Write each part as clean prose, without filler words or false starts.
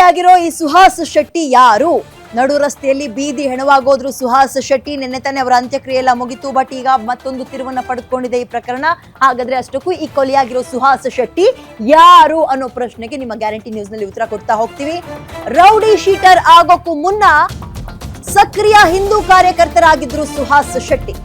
ಕೊಲೆಯಾಗಿರೋ ಈ ಸುಹಾಸ್ ಶೆಟ್ಟಿ ಯಾರು? ನಡು ರಸ್ತೆಯಲ್ಲಿ ಬೀದಿ ಹೆಣವಾಗೋದ್ರು ಸುಹಾಸ್ ಶೆಟ್ಟಿ. ನಿನ್ನೆ ತಾನೆ ಅವರ ಅಂತ್ಯಕ್ರಿಯೆ ಎಲ್ಲ ಮುಗಿತು. ಬಟ್ ಈಗ ಮತ್ತೊಂದು ತಿರುವನ್ನ ಪಡೆದುಕೊಂಡಿದೆ ಈ ಪ್ರಕರಣ. ಹಾಗಾದ್ರೆ ಅಷ್ಟಕ್ಕೂ ಈ ಕೊಲೆಯಾಗಿರೋ ಸುಹಾಸ್ ಶೆಟ್ಟಿ ಯಾರು ಅನ್ನೋ ಪ್ರಶ್ನೆಗೆ ನಿಮ್ಮ ಗ್ಯಾರಂಟಿ ನ್ಯೂಸ್ ನಲ್ಲಿ ಉತ್ತರ ಕೊಡ್ತಾ ಹೋಗ್ತೀವಿ. ರೌಡಿ ಶೀಟರ್ ಆಗೋಕ್ಕೂ ಮುನ್ನ ಸಕ್ರಿಯ ಹಿಂದೂ ಕಾರ್ಯಕರ್ತರಾಗಿದ್ರು ಸುಹಾಸ್ ಶೆಟ್ಟಿ.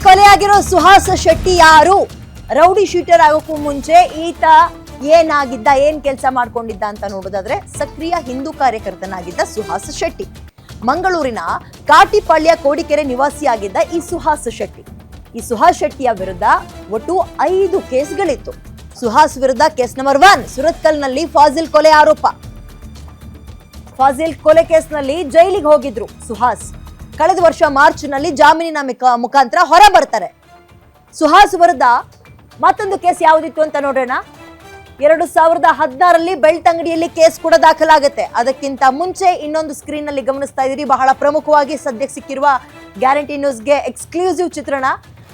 ಕೊಲೆಯಾಗಿರೋ ಸುಹಾಸ್ ಶೆಟ್ಟಿ ಯಾರು? ರೌಡಿ ಶೀಟರ್ ಆಗೋಕ್ಕೂ ಮುಂಚೆ ಈತ ಏನಾಗಿದ್ದ, ಏನ್ ಕೆಲಸ ಮಾಡ್ಕೊಂಡಿದ್ದ ಅಂತ ನೋಡೋದಾದ್ರೆ ಸಕ್ರಿಯ ಹಿಂದೂ ಕಾರ್ಯಕರ್ತನಾಗಿದ್ದ ಸುಹಾಸ್ ಶೆಟ್ಟಿ. ಮಂಗಳೂರಿನ ಕಾಟಿಪಾಳ್ಯ ಕೋಡಿಕೆರೆ ನಿವಾಸಿಯಾಗಿದ್ದ ಈ ಸುಹಾಸ್ ಶೆಟ್ಟಿ. ಈ ಸುಹಾಸ್ ಶೆಟ್ಟಿಯ ವಿರುದ್ಧ ಒಟ್ಟು 5 ಕೇಸ್ಗಳಿತ್ತು. ಸುಹಾಸ್ ವಿರುದ್ಧ ಕೇಸ್ ನಂಬರ್ 1 ಸುರತ್ಕಲ್ನಲ್ಲಿ ಫಾಜಿಲ್ ಕೊಲೆ ಆರೋಪ. ಫಾಜಿಲ್ ಕೊಲೆ ಕೇಸ್ನಲ್ಲಿ ಜೈಲಿಗೆ ಹೋಗಿದ್ರು ಸುಹಾಸ್. ಕಳೆದ ವರ್ಷ ಮಾರ್ಚ್ ನಲ್ಲಿ ಜಾಮೀನಿನ ಮುಖಾಂತರ ಹೊರ ಬರ್ತಾರೆ. ಸುಹಾಸ್ ವಿರುದ್ಧ ಮತ್ತೊಂದು ಕೇಸ್ ಯಾವುದಿತ್ತು ಅಂತ ನೋಡೋಣ. 2016ರಲ್ಲಿ ಬೆಳ್ತಂಗಡಿಯಲ್ಲಿ ಕೇಸ್ ಕೂಡ ದಾಖಲಾಗುತ್ತೆ. ಅದಕ್ಕಿಂತ ಮುಂಚೆ ಇನ್ನೊಂದು ಸ್ಕ್ರೀನ್ ನಲ್ಲಿ ಗಮನಿಸ್ತಾ ಇದ್ದೀರಿ, ಬಹಳ ಪ್ರಮುಖವಾಗಿ ಸದ್ಯಕ್ಕೆ ಸಿಕ್ಕಿರುವ ಗ್ಯಾರಂಟಿ ನ್ಯೂಸ್ಗೆ ಎಕ್ಸ್ಕ್ಲೂಸಿವ್ ಚಿತ್ರಣ.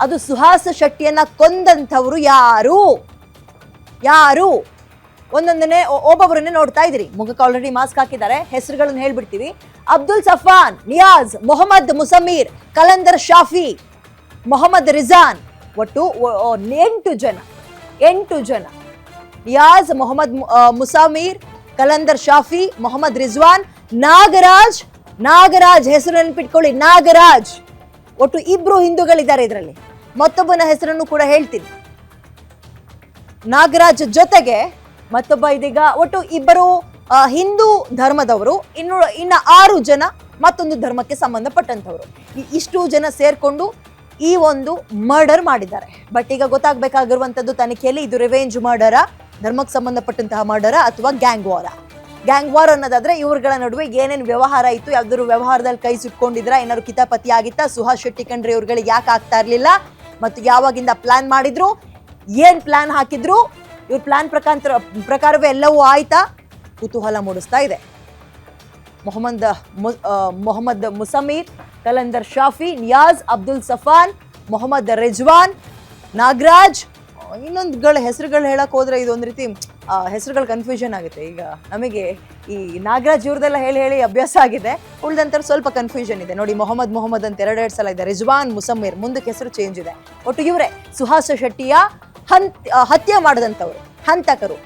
ಅದು ಸುಹಾಸ್ ಶೆಟ್ಟಿಯನ್ನ ಕೊಂದಂಥವ್ರು ಯಾರು ಯಾರು ಒಂದೊಂದನ್ನೇ ಒಬ್ಬೊಬ್ಬರನ್ನೇ ನೋಡ್ತಾ ಇದ್ದೀರಿ. ಮುಖಕ್ಕೆ ಆಲ್ರೆಡಿ ಮಾಸ್ಕ್ ಹಾಕಿದ್ದಾರೆ. ಹೆಸರುಗಳನ್ನು ಹೇಳ್ಬಿಡ್ತೀವಿ. ಅಬ್ದುಲ್ ಸಫಾನ್, ನಿಯಾಜ್, ಮೊಹಮ್ಮದ್ ಮುಸಮೀರ್, ಕಲಂದರ್ ಶಾಫಿ, ಮೊಹಮ್ಮದ್ ರಿಜಾನ್. ಒಟ್ಟು 8 ಜನ. ನಿಯಾಜ್, ಮೊಹಮ್ಮದ್ ಮುಸಮೀರ್, ಕಲಂದರ್ ಶಾಫಿ, ಮೊಹಮ್ಮದ್ ರಿಜ್ವಾನ್, ನಾಗರಾಜ್ ಹೆಸರು ನೆನಪಿಟ್ಕೊಳ್ಳಿ, ನಾಗರಾಜ್. ಒಟ್ಟು 2 ಹಿಂದೂಗಳಿದ್ದಾರೆ ಇದರಲ್ಲಿ. ಮತ್ತೊಬ್ಬನ ಹೆಸರನ್ನು ಕೂಡ ಹೇಳ್ತೀನಿ. ನಾಗರಾಜ್ ಜೊತೆಗೆ ಮತ್ತೊಬ್ಬ ಇದೀಗ ಒಟ್ಟು 2 ಹಿಂದೂ ಧರ್ಮದವರು, ಇನ್ನ 6 ಜನ ಮತ್ತೊಂದು ಧರ್ಮಕ್ಕೆ ಸಂಬಂಧಪಟ್ಟಂತವರು. ಇಷ್ಟು ಜನ ಸೇರ್ಕೊಂಡು ಈ ಒಂದು ಮರ್ಡರ್ ಮಾಡಿದ್ದಾರೆ. ಬಟ್ ಈಗ ಗೊತ್ತಾಗಬೇಕಾಗಿರುವಂತದ್ದು ತನಿಖೆಯಲ್ಲಿ ಇದು ರಿವೆಂಜ್ ಮರ್ಡರ, ಧರ್ಮಕ್ಕೆ ಸಂಬಂಧಪಟ್ಟಂತಹ ಮರ್ಡರ ಅಥವಾ ಗ್ಯಾಂಗ್ ವಾರ್ ಅನ್ನೋದಾದ್ರೆ ಇವ್ರಗಳ ನಡುವೆ ಏನೇನು ವ್ಯವಹಾರ ಇತ್ತು, ಯಾವ್ದಾದ್ರು ವ್ಯವಹಾರದಲ್ಲಿ ಕೈ ಸುಟ್ಕೊಂಡಿದ್ರ, ಏನಾದ್ರು ಕಿತಾಪತಿ ಆಗಿತ್ತಾ, ಸುಹಾಸ್ ಶೆಟ್ಟಿ ಕಂಡ್ರೆ ಇವ್ರುಗಳಿಗೆ ಯಾಕೆ ಆಗ್ತಾ ಇರ್ಲಿಲ್ಲ, ಮತ್ತು ಯಾವಾಗಿಂದ ಪ್ಲಾನ್ ಮಾಡಿದ್ರು, ಏನ್ ಪ್ಲಾನ್ ಹಾಕಿದ್ರು, ಇವ್ರ ಪ್ಲಾನ್ ಪ್ರಕಾರವೇ ಎಲ್ಲವೂ ಆಯ್ತಾ, ಕುತೂಹಲ ಮೂಡಿಸ್ತಾ ಇದೆ. ಮೊಹಮ್ಮದ್ ಮುಸಮೀರ್, ಕಲಂದರ್ ಶಾಫಿ, ನಿಯಾಜ್, ಅಬ್ದುಲ್ ಸಫಾನ್, ಮೊಹಮ್ಮದ್ ರಿಜ್ವಾನ್, ನಾಗರಾಜ್. ಇನ್ನೊಂದುಗಳ ಹೆಸರುಗಳು ಹೇಳಕ್ ಹೋದ್ರೆ ಇದೊಂದು ರೀತಿ ಹೆಸರುಗಳು ಕನ್ಫ್ಯೂಷನ್ ಆಗುತ್ತೆ. ಈಗ ನಮಗೆ ಈ ನಾಗರಾಜ್ ಇವ್ರದೆಲ್ಲ ಹೇಳಿ ಅಭ್ಯಾಸ ಆಗಿದೆ. ಉಳಿದಂತ ಸ್ವಲ್ಪ ಕನ್ಫ್ಯೂಷನ್ ಇದೆ ನೋಡಿ. ಮೊಹಮ್ಮದ್ ಅಂತ 2 ಸಲ ಇದೆ. ರಿಜ್ವಾನ್, ಮುಸಮೀರ್, ಮುಂದಕ್ಕೆ ಹೆಸರು ಚೇಂಜ್ ಇದೆ. ಒಟ್ಟು ಇವರೇ ಸುಹಾಸ್ ಶೆಟ್ಟಿಯ ಹತ್ಯೆ ಮಾಡಿದಂಥವ್ರು, ಹಂತಕರು.